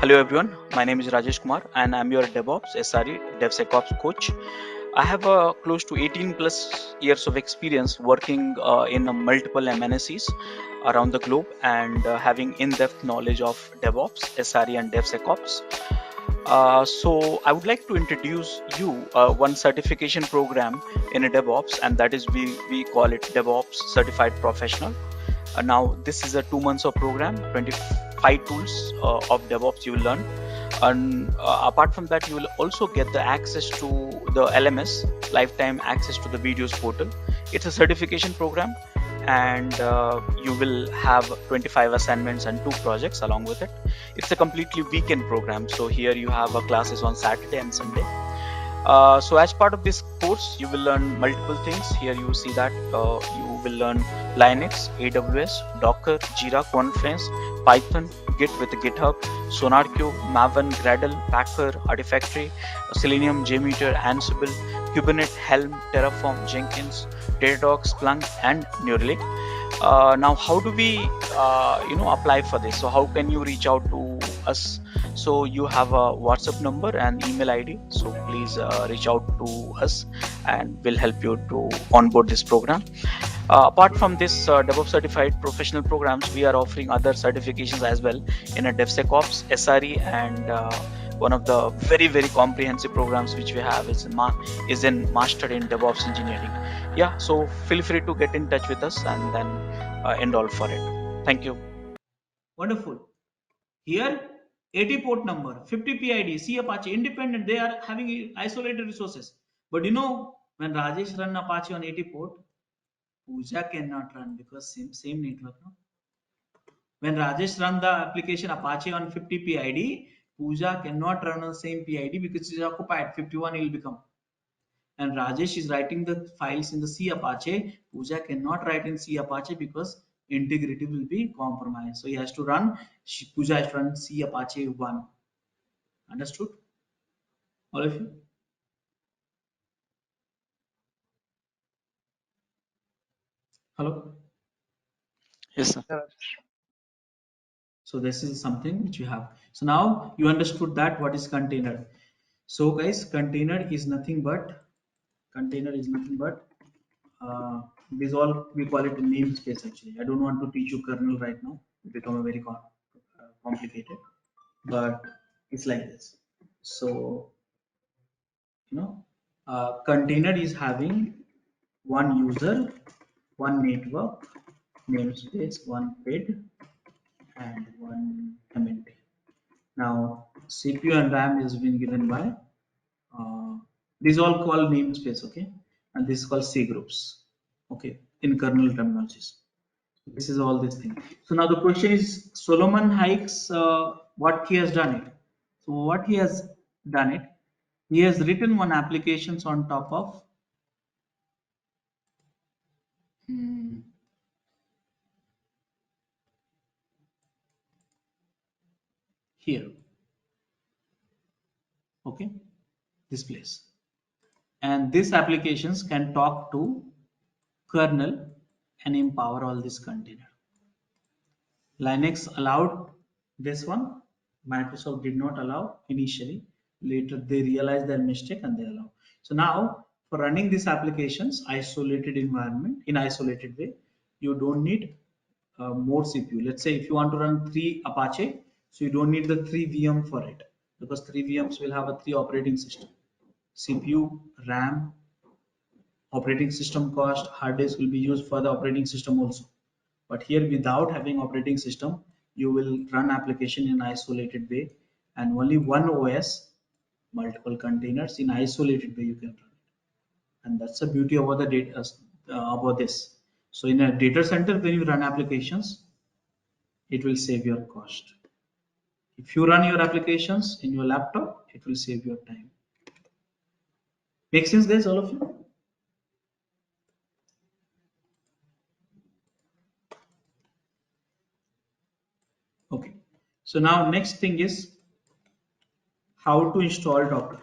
Hello everyone, my name is Rajesh Kumar and I'm your DevOps SRE DevSecOps coach. I have close to 18 plus years of experience working in multiple MNCs around the globe and having in-depth knowledge of DevOps, SRE and DevSecOps. So I would like to introduce you one certification program in a DevOps, and that is we call it DevOps Certified Professional. Now this is a 2 months of program, 25 tools of DevOps you will learn, and apart from that you will also get the access to the LMS, lifetime access to the videos portal. It's a certification program, and you will have 25 assignments and 2 projects along with it. It's a completely weekend program, so here you have classes on Saturday and Sunday. So as part of this course, you will learn multiple things. Here you see that you will learn Linux, AWS, Docker, Jira, Confluence, Python, Git with GitHub, SonarQube, Maven, Gradle, Packer, Artifactory, Selenium, JMeter, Ansible, Kubernetes, Helm, Terraform, Jenkins, Datadog, Splunk, and Neuralink. Now, how do we, apply for this? So how can you reach out to us? So you have a WhatsApp number and email ID, so please reach out to us and we'll help you to onboard this program. Apart from this DevOps certified professional programs, we are offering other certifications as well in a DevSecOps, SRE, and one of the very comprehensive programs which we have is in Master in DevOps Engineering. Yeah, so feel free to get in touch with us and then enroll for it. Thank you. Wonderful. Here, 80 port number, 50 PID, C Apache, independent, they are having isolated resources. But when Rajesh run Apache on 80 port, Pooja cannot run because same network. No? When Rajesh run the application Apache on 50 PID, Pooja cannot run on the same PID because it is occupied. 51 it will become. And Rajesh is writing the files in the C Apache. Pooja cannot write in C Apache because integrity will be compromised. So he has to run, Pooja has to run C Apache 1. Understood? All of you? Hello? Yes, sir. So this is something which you have. So now you understood that what is container. So guys, container is nothing but this all we call it a namespace actually. I don't want to teach you kernel right now. It become a very complicated, but it's like this. So container is having one user, one network, namespace, one PID, and one MNT. Now CPU and RAM has been given by these all called namespace, okay, and this is called C groups, okay, in kernel terminologies. This is all this thing. So now the question is Solomon Hykes, what he has done it. So what he has done it, he has written one applications on top of here, okay, this place, and these applications can talk to kernel and empower all this container. Linux allowed this one. Microsoft did not allow initially. Later they realized their mistake and they allow. So now for running these applications, isolated environment in isolated way, you don't need more CPU. Let's say if you want to run 3 Apache, so you don't need the 3 VM for it because 3 VMs will have a 3 operating system. CPU, RAM, operating system cost, hard disk will be used for the operating system also. But here without having operating system, you will run application in isolated way and only one OS, multiple containers in isolated way you can run it. And that's the beauty about the data about this. So in a data center, when you run applications, it will save your cost. If you run your applications in your laptop, it will save your time. Make sense, guys, all of you? Okay. So now next thing is how to install Docker.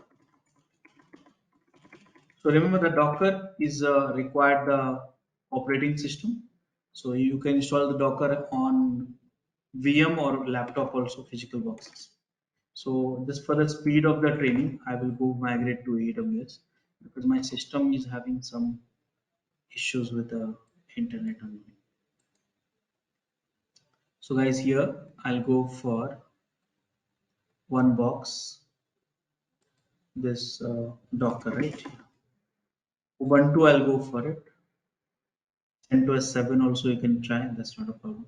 So remember the Docker is required the operating system. So you can install the Docker on VM or laptop also, physical boxes. So just for the speed of the training, I will go migrate to AWS because my system is having some issues with the internet only. So guys, here I'll go for one box, this Docker, right? Ubuntu, I'll go for it. CentOS 7 also you can try, that's not a problem.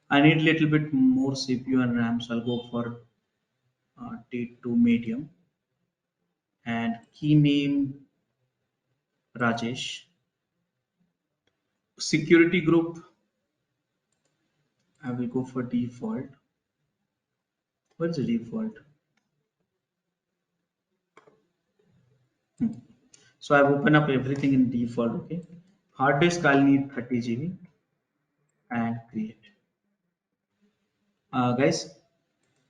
I need a little bit more CPU and RAM, so I'll go for T2 medium and key name Rajesh. Security group, I will go for default. What's the default? So I've opened up everything in default, okay. Hard disk, I'll need 30 GB and create. Guys,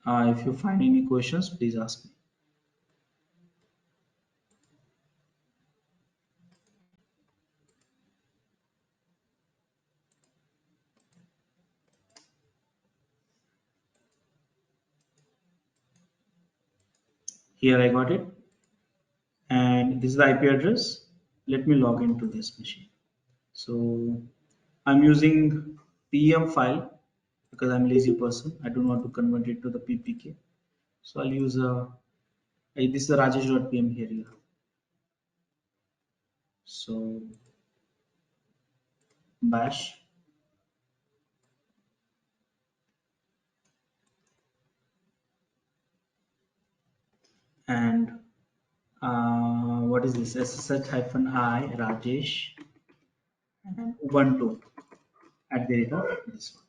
if you find any questions, please ask me. Here I got it, and this is the IP address. Let me log into this machine. So I'm using PM file because I'm a lazy person. I don't want to convert it to the PPK. So I'll use this is the rajesh.pm here. You have. So bash and what is this? SSH-I Rajesh and Ubuntu at the rate of this one.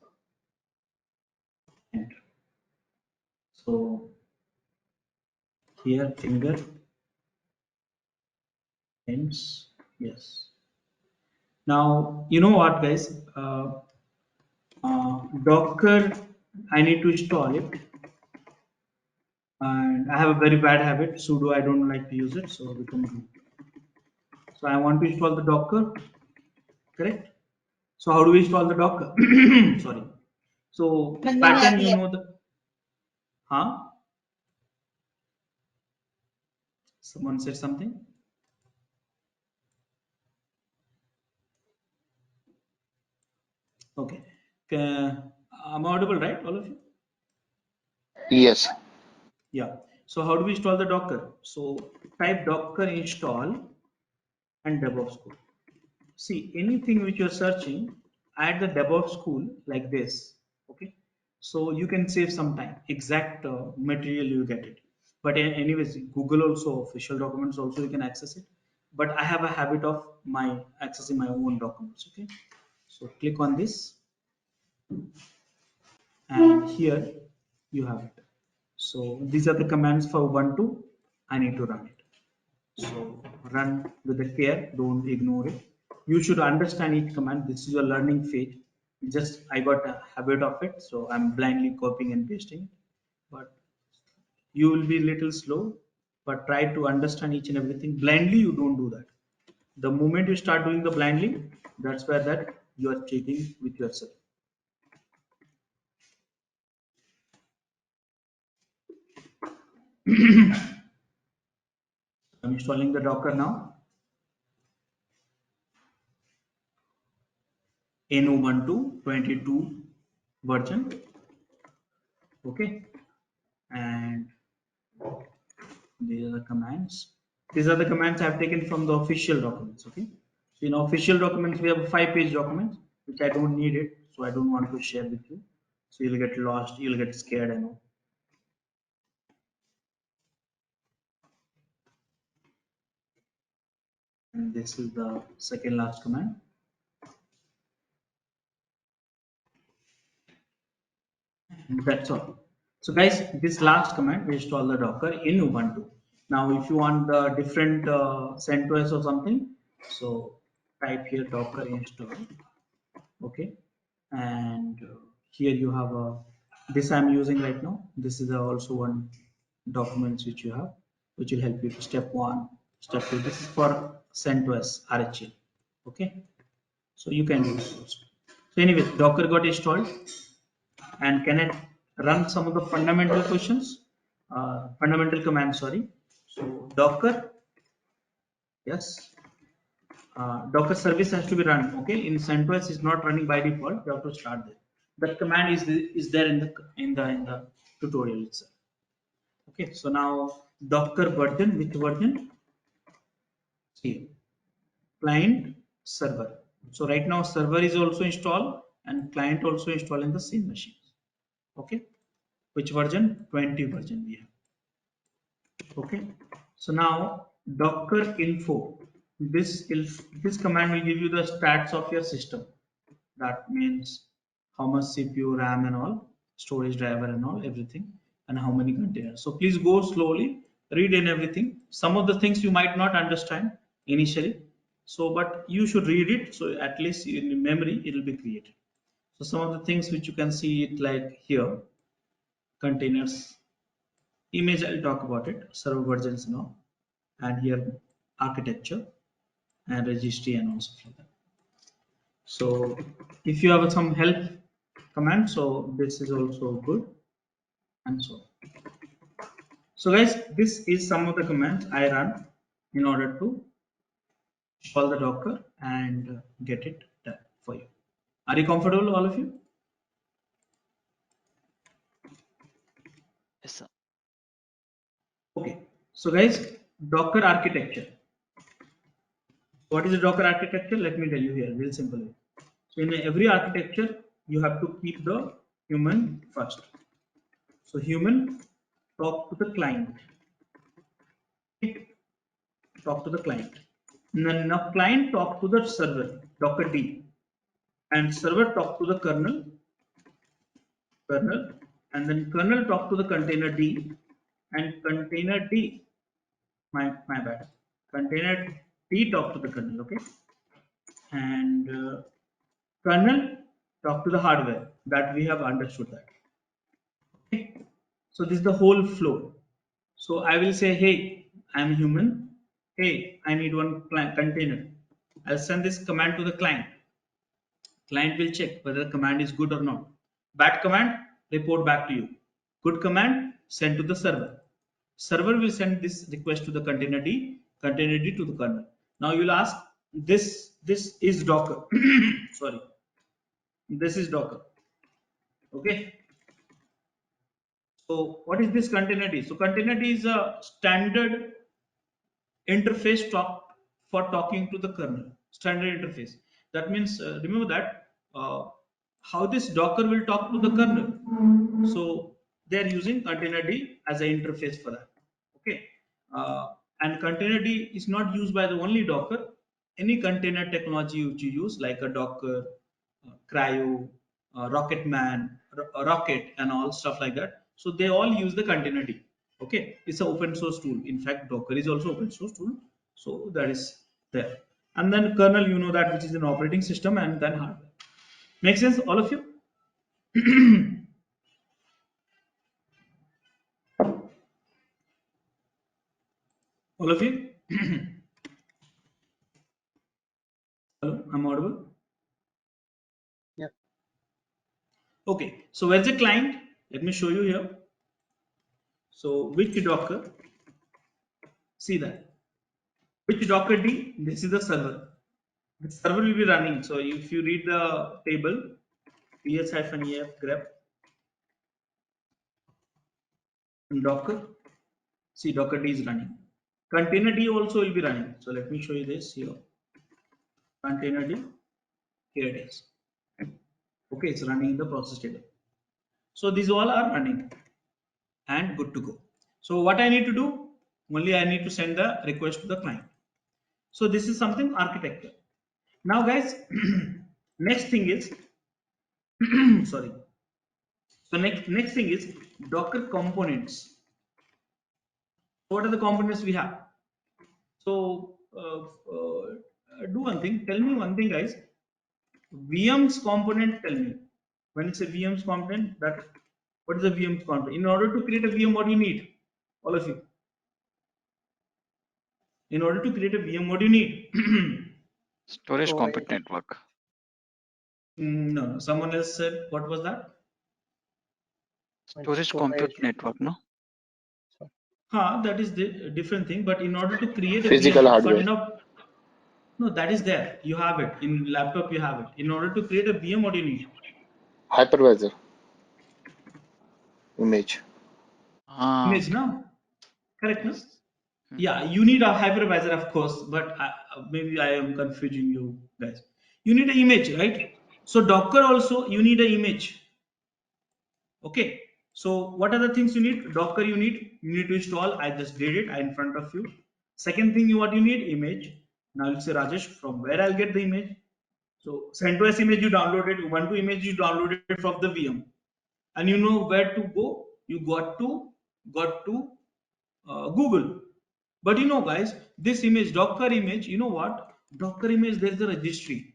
Enter. So here finger ends. Yes. Now you know what, guys? Docker. I need to install it, and I have a very bad habit. Sudo. I don't like to use it, so become root. So I want to install the Docker. Correct. So how do we install the Docker? Sorry. So pattern, you know the. Huh? Someone said something. Okay. I'm audible, right? All of you? Yes. Yeah. So how do we install the Docker? So type Docker install and DevOps code. See, anything which you're searching, add the DevOps tool like this. Okay. So you can save some time. Exact material you get it. But anyways, Google also official documents also you can access it. But I have a habit of my accessing my own documents. Okay. So click on this, and here you have it. So these are the commands for Ubuntu. I need to run it. So run with the care, don't ignore it. You should understand each command. This is a learning phase. Just I got a habit of it, so I'm blindly copying and pasting it. But you will be little slow, but try to understand each and everything. Blindly you don't do that. The moment you start doing the blindly, that's where that you are cheating with yourself. I'm installing the Docker now in Ubuntu 22 version. Okay, and these are the commands. These are the commands I've taken from the official documents. Okay, so in official documents we have a 5-page document which I don't need it, so I don't want to share with you. So you'll get lost, you'll get scared. I know. And this is the second last command. And that's all. So guys, this last command will install the Docker in Ubuntu. Now, if you want the different CentOS or something, so type here Docker install. Okay, and here you have a this I'm using right now. This is also one documents which you have, which will help you to step one, step two. This is for CentOS RHEL. Okay, so you can use those. So anyway, Docker got installed, and can it run some of the fundamental questions? fundamental command, sorry. So Docker, yes, Docker service has to be run. Okay, in CentOS is not running by default. You have to start there. That command is there in the tutorial itself. Okay, so now Docker version, which version? See, client server. So right now server is also installed and client also installed in the same machine. Okay, which version? 20 version we have. Okay, so now Docker info. This command will give you the stats of your system. That means how much CPU, RAM, and all, storage driver, and all, everything, and how many containers. So please go slowly, read in everything. Some of the things you might not understand initially, so but you should read it. So at least in memory it will be created. So some of the things which you can see it like here, containers, image I'll talk about it, server versions now, and here architecture and registry and also like that. So if you have some help command, so this is also good, and so guys, this is some of the commands I run in order to install the Docker and get it done for you. Are you comfortable, all of you? Yes, sir. Okay, so guys, Docker architecture. What is a Docker architecture? Let me tell you here, real simple way. So in every architecture, you have to keep the human first. So human talk to the client. Talk to the client. Now client talk to the server, Docker D, and server talk to the kernel, and then kernel talk to the container D, and container D, my bad, container D talk to the kernel, okay, and kernel talk to the hardware. That we have understood that. Okay, so this is the whole flow. So I will say, hey, I'm human. Hey, I need one container. I'll send this command to the client. Client will check whether the command is good or not. Bad command, report back to you. Good command, send to the server. Server will send this request to the container D to the kernel. Now you'll ask, this is Docker. Sorry, this is Docker. Okay. So what is this container D? So container D is a standard interface for talking to the kernel. Standard interface. That means remember that how this Docker will talk to the kernel. So they are using container D as an interface for that. Okay, and container D is not used by the only Docker. Any container technology which you use, like a Docker, Cryo, Rocket, and all stuff like that. So they all use the container D. Okay, it's an open source tool. In fact, Docker is also open source tool. So that is there. And then kernel, you know that, which is an operating system, and then hardware. Make sense, all of you? All of you? Hello, I'm audible? Yeah. Okay, so where's the client? Let me show you here. So which Docker? See that. Which Docker D? This is the server. The server will be running. So if you read the table, ps-ef grep and Docker. See, Docker D is running. Container D also will be running. So let me show you this here. Container D, here it is. Okay, it's running in the process table. So these all are running and good to go. So what I need to do? Only I need to send the request to the client. So this is something architecture. Now guys, next thing is sorry. So next thing is Docker components. What are the components we have? So do one thing. Tell me one thing, guys. VM's component. Tell me when it's a VM's component. That what is a VM's component? In order to create a VM, what do you need? All of you. In order to create a VM, what do you need? Storage Storage. compute network. No. Someone else said. What was that? Storage compute Storage. network, no? That is the different thing. But in order to create a Physical VM, hardware. fund enough. No, that is there. You have it in laptop. You have it. In order to create a VM, what do you need? Hypervisor image. Ah, Image, okay. no? Correct, no? Yes. Hmm. Yeah, you need a hypervisor, of course, but maybe I am confusing you guys. You need an image, right? So Docker also, you need an image. Okay. So what are the things you need? Docker you need to install. I just did it. I in front of you. Second thing what you need? Image. Now you'll say Rajesh, from where I'll get the image? So CentOS image you downloaded, Ubuntu image you downloaded from the VM, and you know where to go. You got to Google. But guys, this image, Docker image, you know what? Docker image, there's a registry.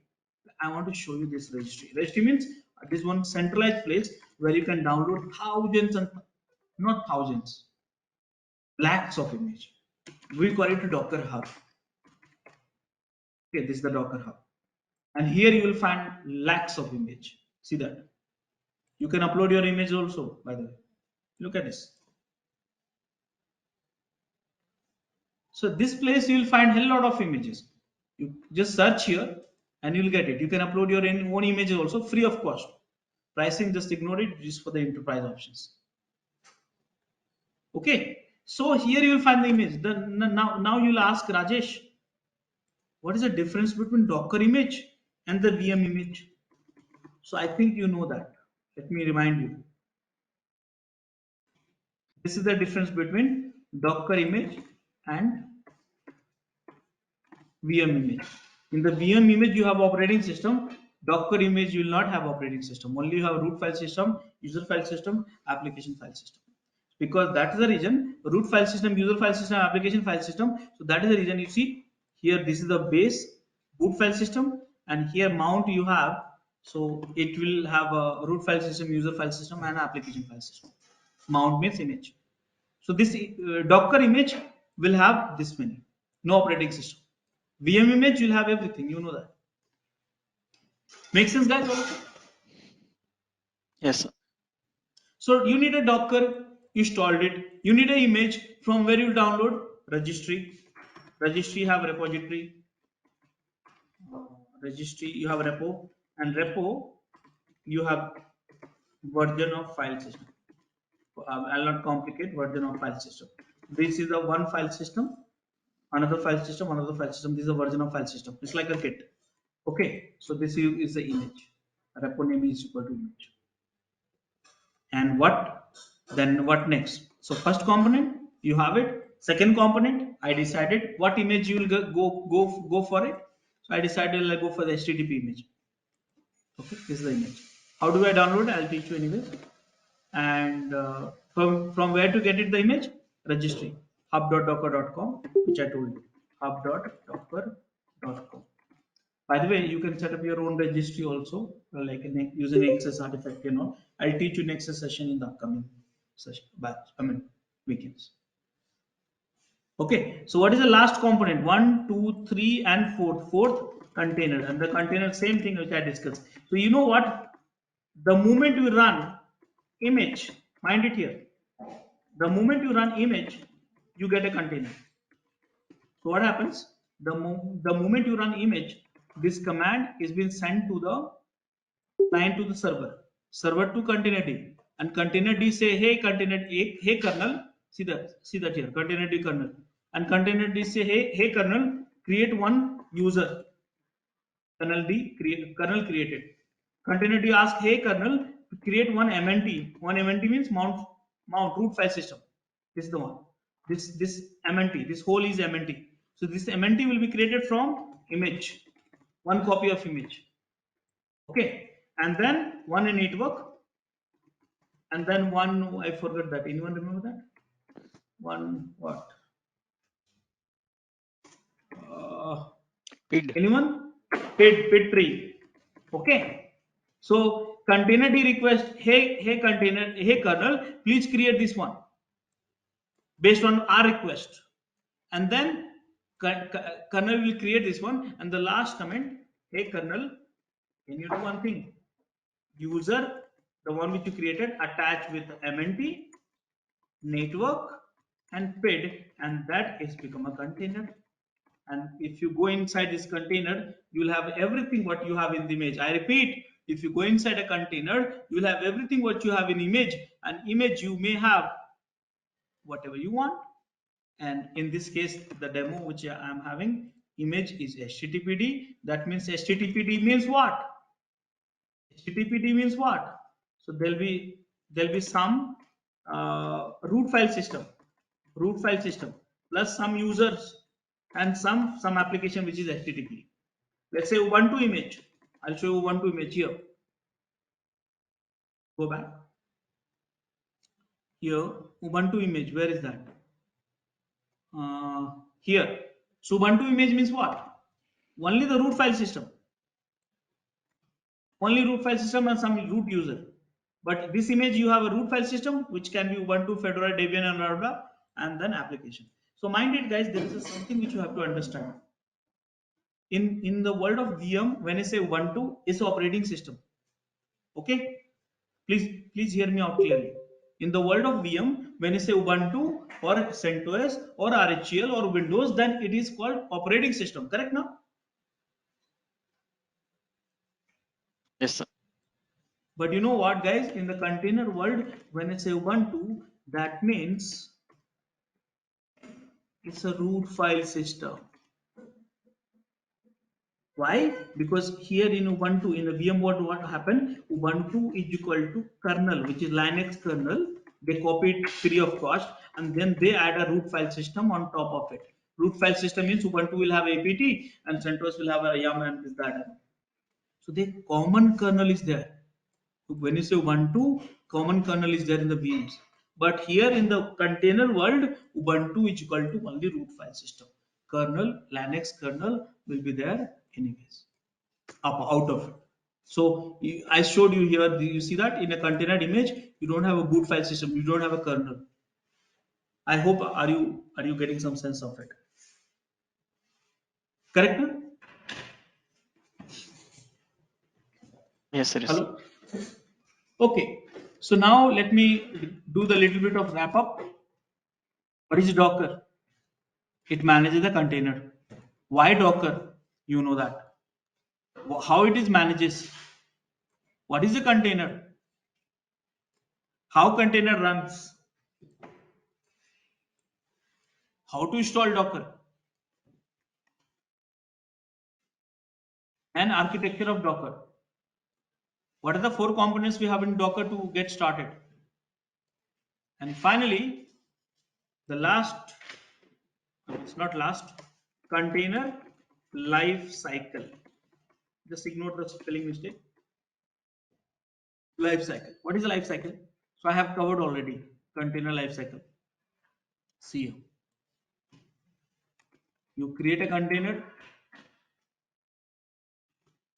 I want to show you this registry. Registry means it is one centralized place where you can download thousands and not thousands, lakhs of image. We call it a Docker Hub. Okay, this is the Docker Hub. And here you will find lakhs of image. See that? You can upload your image also, by the way. Look at this. So this place you will find a lot of images. You just search here and you will get it. You can upload your own images also free of cost. Pricing, just ignore it, just for the enterprise options. Okay. So here you will find the image. Now you'll ask Rajesh, what is the difference between Docker image and the VM image? So I think you know that. Let me remind you. This is the difference between Docker image and VM image. In the VM image, you have operating system. Docker image, you will not have operating system. Only you have root file system, user file system, application file system. Because that is the reason root file system, user file system, application file system. So that is the reason you see here. This is the base boot file system, and here mount you have. So it will have a root file system, user file system, and application file system. Mount means image. So this Docker image will have this many, no operating system. VM image you'll have everything, you know that. Make sense, guys? Also? Yes. So you need a Docker, you installed it. You need an image from where you download registry. Registry have repository. Registry you have repo, and repo you have version of file system. I'll not complicate version of file system. This is the one file system, another file system, another file system. This is a version of file system. It's like a Git. Okay, so this is the image. Repo name is equal to image. And what next? So first component you have it. Second component, I decided what image you will go for it. So I decided I'll go for the HTTP image. Okay, this is the image. How do I download? I'll teach you anyway. And from where to get it the image? Registry hub.docker.com, which I told you. Hub.docker.com. By the way, you can set up your own registry also, like using access artifact and all. I'll teach you next session in the upcoming session batch. I mean weekends. Okay, so what is the last component? One, two, three, and fourth. Fourth container, and the container same thing which I discussed. So you know what? The moment you run image, mind it here. The moment you run image, you get a container. So what happens? The moment you run image, this command is being sent to the client to the server, server to container D, and container D say, hey container A, hey kernel, see that here, container D kernel, and container D say, hey kernel, create one user, kernel D kernel created. Container D ask, hey kernel, create one MNT. One MNT means mount root file system. This is the one. This MNT, this whole is MNT. So this MNT will be created from image, one copy of image. Okay, and then one in network, and then one, I forgot that. Anyone remember that? One what? Uh, PID. Anyone? Pid tree. Okay. So container D request, hey container, hey kernel, please create this one based on our request, and then kernel will create this one, and the last comment, hey kernel, can you do one thing? User, the one which you created, attach with MNT, network, and fed, and that is become a container. And if you go inside this container, you will have everything what you have in the image. I repeat, if you go inside a container, you will have everything what you have in image. An image you may have whatever you want. And in this case, the demo which I am having, image is httpd. That means httpd means what? httpd means what? So there'll be some root file system, plus some users and some application which is http. Let's say ubuntu image. I'll show you ubuntu image here. Go back here, ubuntu image. Where is that? Here. So ubuntu image means what? Only the root file system, and some root user. But this image, you have a root file system which can be ubuntu, fedora, debian, and blah blah, and then application. So mind it, guys, there is something which you have to understand. In the world of VM, when I say ubuntu, it's operating system. Okay, please hear me out clearly. In the world of VM, when I say ubuntu or CentOS or RHEL or Windows, then it is called operating system. Correct now? Yes, sir. But you know what, guys? In the container world, when I say Ubuntu, that means it's a root file system. Why? Because here in Ubuntu, in the VM, what happened? Ubuntu is equal to kernel, which is Linux kernel. They copy it free of cost, and then they add a root file system on top of it. Root file system means Ubuntu will have apt, and CentOS will have a yum and this that. So the common kernel is there. When you say Ubuntu, common kernel is there in the VMs. But here in the container world, Ubuntu is equal to only root file system. Kernel, Linux kernel will be there anyways, out of it. So I showed you here, you see that in a container image, you don't have a boot file system, you don't have a kernel. I hope, are you getting some sense of it? Correct? Yes, sir. Yes, sir. Hello? Okay. So now let me do the little bit of wrap up. What is Docker? It manages the container. Why Docker? You know that. How it is manages? What is a container? How container runs? How to install Docker? And architecture of Docker. What are the 4 components we have in Docker to get started? And finally, the last, it's not last, container life cycle. Just ignore the spelling mistake. Life cycle. What is a life cycle? So I have covered already container life cycle. See you. You create a container,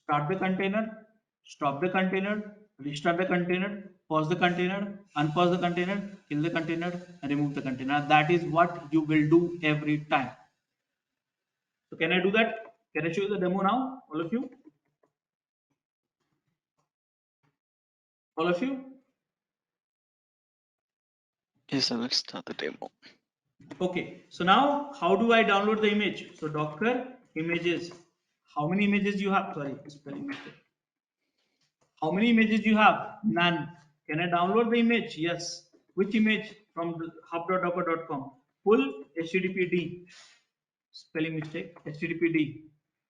start the container, stop the container, restart the container, pause the container, unpause the container, kill the container, and remove the container. That is what you will do every time. So can I do that? Can I show you the demo now, all of you? All of you? Yes, sir. Let's start the demo. Okay, so now how do I download the image? So Docker images. How many images you have? Sorry, spelling mistake. How many images you have? None. Can I download the image? Yes. Which image? From hub.docker.com. Full HTTPD. Spelling mistake. HTTPD.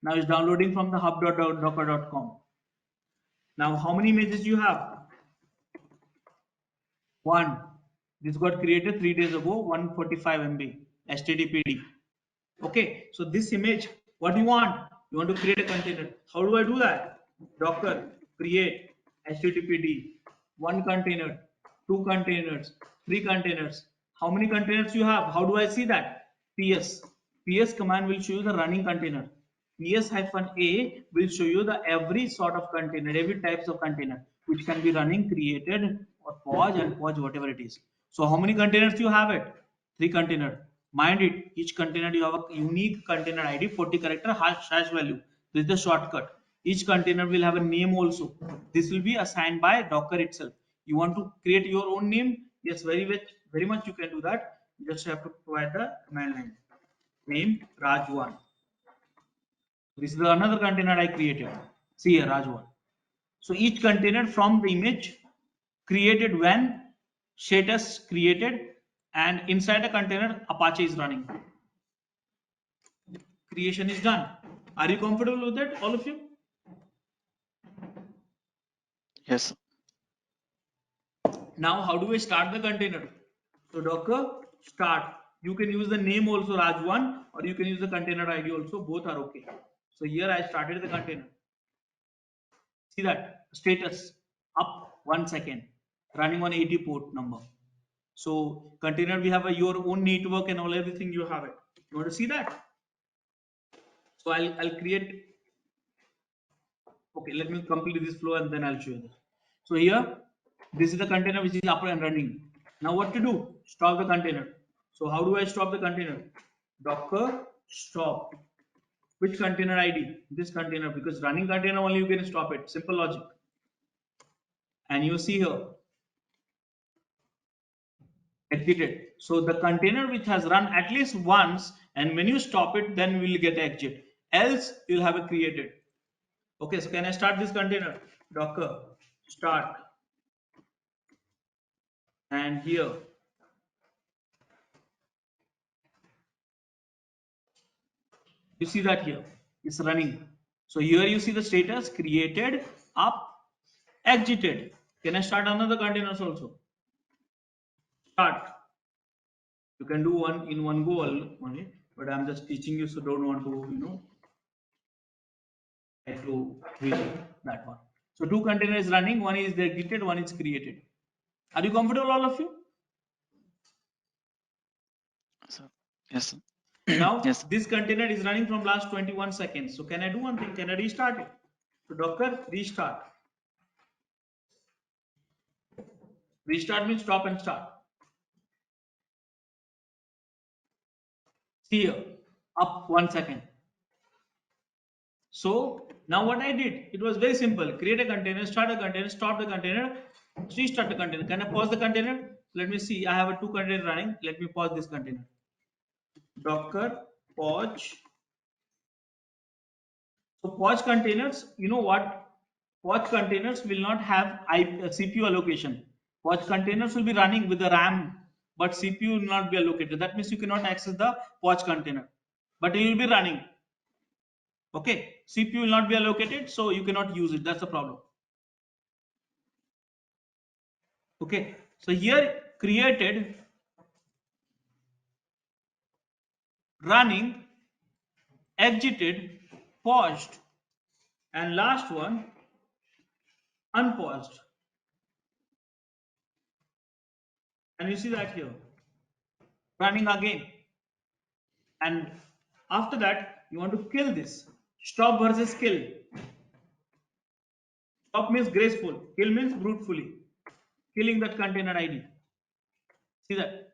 Now it's downloading from the hub.docker.com. Now how many images you have? One. This got created 3 days ago. 145 MB. HTTPD. Okay. So this image, what do you want? You want to create a container. How do I do that? Docker create HTTPD, 1 container, 2 containers, 3 containers. How many containers you have? How do I see that? PS. PS command will show you the running container. PS-A will show you the every sort of container, every types of container which can be running, created, or pause and pause, whatever it is. So how many containers you have it? 3 container. Mind it, each container you have a unique container ID, 40 character hash value. This is the shortcut. Each container will have a name also. This will be assigned by Docker itself. You want to create your own name? Yes, very much you can do that. You just have to provide the command line name Raj1. This is another container I created. See here, Raj1. So each container from the image created when status created, and inside the container Apache is running. Creation is done. Are you comfortable with that, all of you? Yes. Now, how do I start the container? So Docker start. You can use the name also Raj1, or you can use the container ID also. Both are okay. So here I started the container. See that status up 1 second, running on 80 port number. So container, we have your own network and all everything you have it. You want to see that? So I'll create. Okay, let me complete this flow and then I'll show you this. So here, this is the container which is up and running. Now what to do? Stop the container. So how do I stop the container? Docker stop. Which container ID? This container, because running container only you can stop it. Simple logic. And you see here, exited. So the container which has run at least once, and when you stop it, then we will get exit. Else you'll have it created. Okay, so can I start this container? Docker start. And here you see that here it's running. So here you see the status created, up, exited. Can I start another containers also? Start. You can do one in one go only, but I'm just teaching you, so don't want to try to read that one. So two containers running, one is exited, one is created. Are you comfortable, all of you? So, yes. Now Yes. this container is running from last 21 seconds. So can I do one thing? Can I restart it? So Docker restart. Restart means stop and start. See here, up 1 second. So now what I did, it was very simple. Create a container, start a container, stop the container, restart the container. Can I pause the container? Let me see. I have a two container running. Let me pause this container. Docker pause. So pause containers, you know what? Pause containers will not have CPU allocation. Pause containers will be running with the RAM, but CPU will not be allocated. That means you cannot access the pause container, but it will be running. Okay, CPU will not be allocated, so you cannot use it. That's the problem. Okay, so here created, running, exited, paused, and last one unpaused. And you see that here, running again. And after that, you want to kill this. Stop versus kill. Stop means graceful, kill means brutefully. Killing that container ID. See that?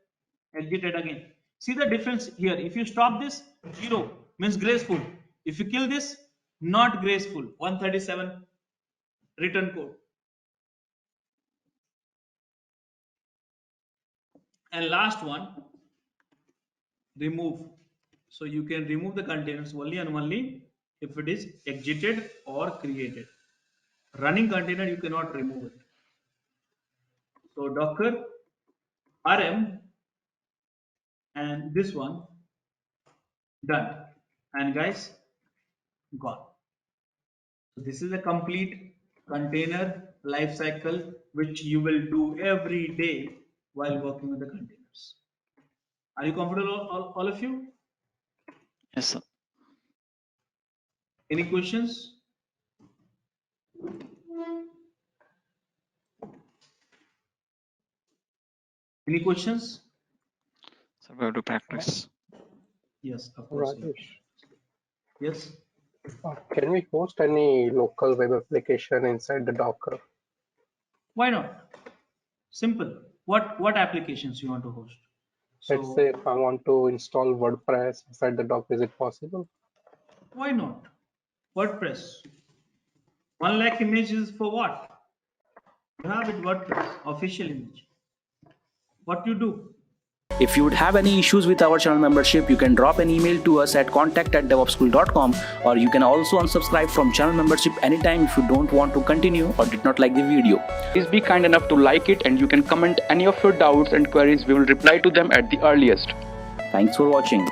Exited again. See the difference here. If you stop this, 0 means graceful. If you kill this, not graceful. 137 return code. And last one, remove. So you can remove the containers only and only if it is exited or created. Running container, you cannot remove it. So Docker RM and this one done. And guys, gone. So this is a complete container lifecycle which you will do every day while working with the containers. Are you comfortable, all of you? Yes, sir. Any questions? Any questions? So we have to practice. Yes, of course. Rajesh, Yes. can we host any local web application inside the Docker? Why not? Simple. What applications you want to host? Let's So say if I want to install WordPress inside the Docker, is it possible? why not? WordPress. 1 lakh images for what? You have it WordPress official image. What you do? If you would have any issues with our channel membership, you can drop an email to us at contact@devopsschool.com, or you can also unsubscribe from channel membership anytime if you don't want to continue or did not like the video. Please be kind enough to like it, and you can comment any of your doubts and queries. We will reply to them at the earliest. Thanks for watching.